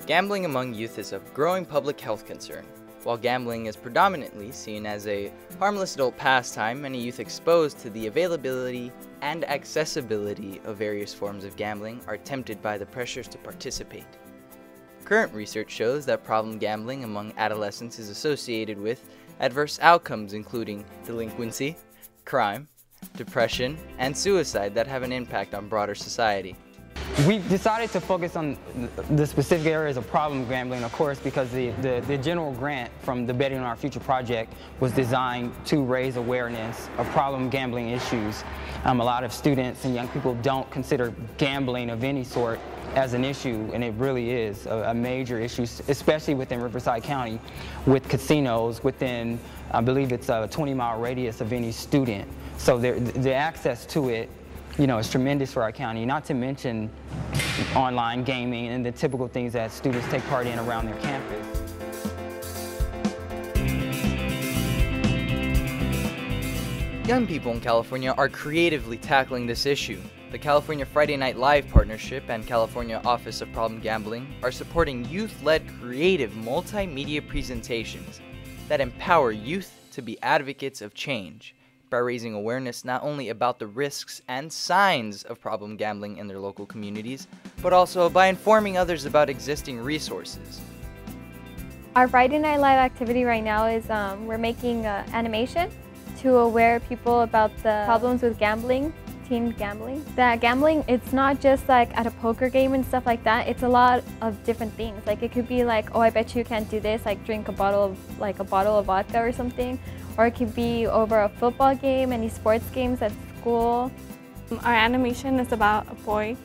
Gambling among youth is a growing public health concern. While gambling is predominantly seen as a harmless adult pastime, many youth exposed to the availability and accessibility of various forms of gambling are tempted by the pressures to participate. Current research shows that problem gambling among adolescents is associated with adverse outcomes including delinquency, crime, depression, and suicide that have an impact on broader society. We decided to focus on the specific areas of problem gambling, of course, because the general grant from the Betting on Our Future project was designed to raise awareness of problem gambling issues. A lot of students and young people don't consider gambling of any sort as an issue, and it really is a major issue, especially within Riverside County, with casinos within, I believe it's a 20-mile radius of any student. So the access to it, you know, is tremendous for our county, not to mention online gaming and the typical things that students take part in around their campus. Young people in California are creatively tackling this issue. The California Friday Night Live Partnership and California Office of Problem Gambling are supporting youth-led creative multimedia presentations that empower youth to be advocates of change, by raising awareness not only about the risks and signs of problem gambling in their local communities, but also by informing others about existing resources. Our Friday Night Live activity right now is we're making animation to aware people about the problems with gambling, teen gambling. That gambling, it's not just like at a poker game and stuff like that, it's a lot of different things. Like it could be like, oh, I bet you can't do this, like drink a bottle of vodka or something. Or it could be over a football game, any sports games at school. Our animation is about a boy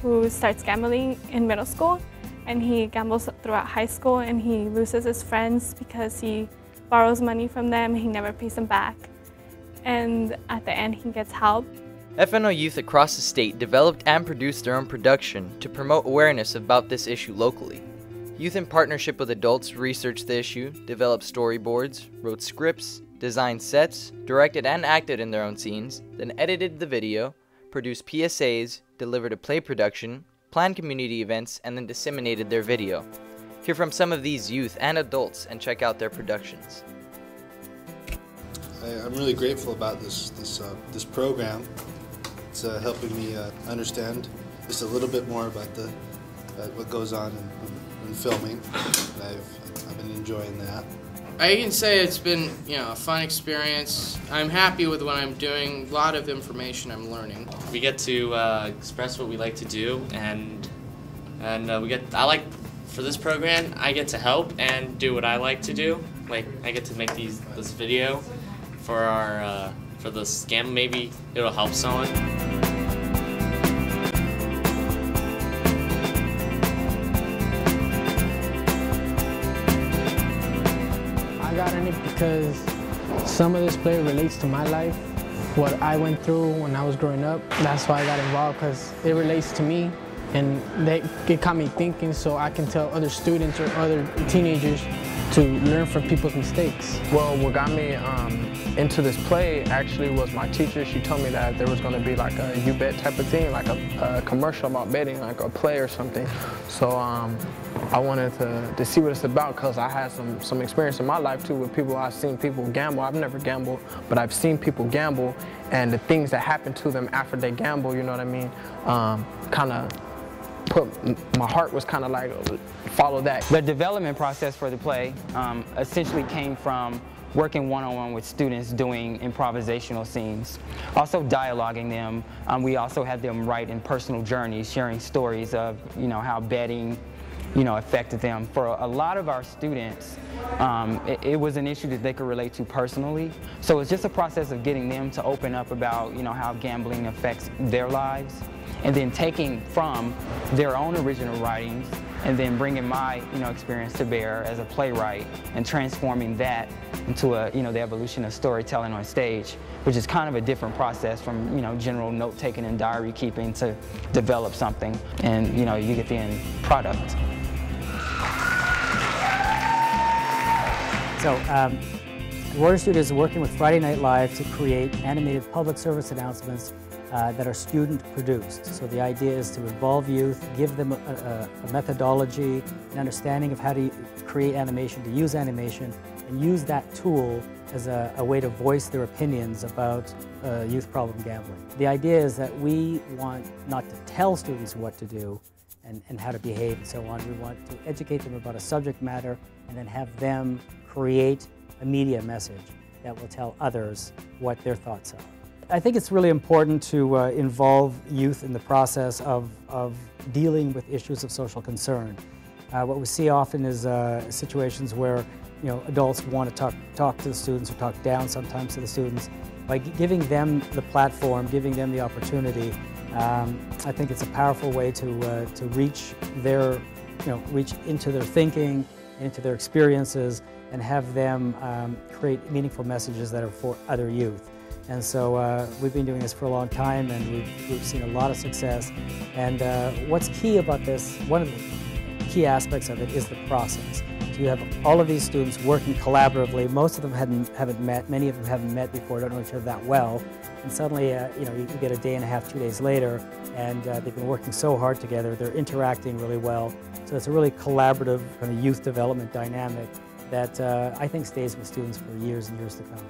who starts gambling in middle school, and he gambles throughout high school, and he loses his friends because he borrows money from them, he never pays them back. And at the end he gets help. FNO youth across the state developed and produced their own production to promote awareness about this issue locally. Youth in partnership with adults researched the issue, developed storyboards, wrote scripts, designed sets, directed and acted in their own scenes, then edited the video, produced PSAs, delivered a play production, planned community events, and then disseminated their video. Hear from some of these youth and adults and check out their productions. I'm really grateful about this program. It's helping me understand just a little bit more about what goes on in filming. I've been enjoying that. I can say it's been, a fun experience. I'm happy with what I'm doing. A lot of information I'm learning. We get to express what we like to do, and for this program, I get to help and do what I like to do. Like I get to make this video for the scam. Maybe it'll help someone. I got in it because some of this play relates to my life, what I went through when I was growing up. That's why I got involved, because it relates to me, and it got me thinking so I can tell other students or other teenagers to learn from people's mistakes. Well, what got me into this play actually was my teacher. She told me that there was going to be like a You Bet type of thing, like a commercial about betting, like a play or something. So I wanted to see what it's about, because I had some experience in my life too with people. I've seen people gamble. I've never gambled, but I've seen people gamble, and the things that happen to them after they gamble, you know what I mean, kind of my heart was kind of like, follow that. The development process for the play essentially came from working one-on-one with students doing improvisational scenes, also dialoguing them. We also had them write in personal journeys, sharing stories of how betting affected them. For a lot of our students, it was an issue that they could relate to personally. So it's just a process of getting them to open up about how gambling affects their lives, and then taking from their own original writings and then bringing my experience to bear as a playwright and transforming that into the evolution of storytelling on stage, which is kind of a different process from general note-taking and diary keeping to develop something, and you get the end product. So Warrior Studio is working with Friday Night Live to create animated public service announcements that are student-produced. So the idea is to involve youth, give them a methodology, an understanding of how to create animation, to use animation, and use that tool as a way to voice their opinions about youth problem gambling. The idea is that we want not to tell students what to do and how to behave and so on. We want to educate them about a subject matter and then have them create a media message that will tell others what their thoughts are. I think it's really important to involve youth in the process of dealing with issues of social concern. What we see often is situations where adults want to talk to the students or talk down sometimes to the students. By giving them the platform, giving them the opportunity, I think it's a powerful way to reach reach into their thinking, into their experiences, and have them create meaningful messages that are for other youth. And so we've been doing this for a long time, and we've seen a lot of success. And what's key about this, one of the key aspects of it is the process. So you have all of these students working collaboratively. Most of them haven't met, many of them haven't met before, don't know each other that well. And suddenly, you get a day and a half, 2 days later, and they've been working so hard together. They're interacting really well. So it's a really collaborative kind of youth development dynamic that I think stays with students for years and years to come.